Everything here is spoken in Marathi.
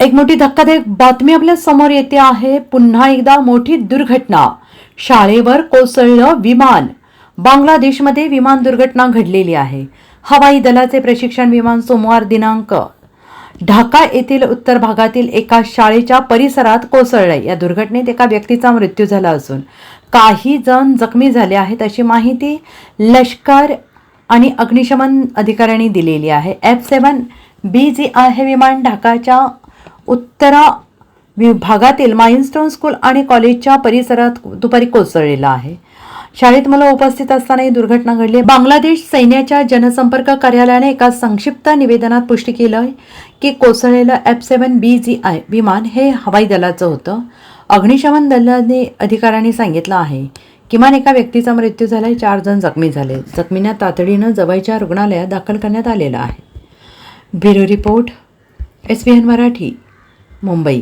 एक मोठी धक्कादायक बातमी आपल्या समोर येते आहे। पुन्हा एकदा मोठी दुर्घटना, शाळेवर कोसळलं विमान। बांगलादेशमध्ये विमान दुर्घटना घडलेली आहे। हवाई दलाचे प्रशिक्षण विमान सोमवार दिनांक ढाका येथील उत्तर भागातील एका शाळेच्या परिसरात कोसळले। या दुर्घटनेत एका व्यक्तीचा मृत्यू झाला असून काही जण जखमी झाले आहेत, अशी माहिती लष्कर आणि अग्निशमन अधिकाऱ्यांनी दिलेली आहे। F-7BGI हे विमान ढाकाच्या उत्तर भागातील माइलस्टोन स्कूल आणि कॉलेजच्या परिसरात दुपारी कोसळलेला आहे। शाळेत मुलं उपस्थित असताना ही दुर्घटना घडली। बांगलादेश सैन्याच्या जनसंपर्क कार्यालयाने एका संक्षिप्त निवेदनात पुष्टी केलं की कोसळलेलं F-7BGI विमान हे हवाई दलाचं होतं। अग्निशमन दलाने अधिकाऱ्यांनी सांगितलं आहे किमान एका व्यक्तीचा मृत्यू झालाय, 4 जण जखमी झाले। जखमींना तातडीनं जवळच्या रुग्णालयात दाखल करण्यात आलेलं आहे। Bureau report, SBN Marathi, Mumbai.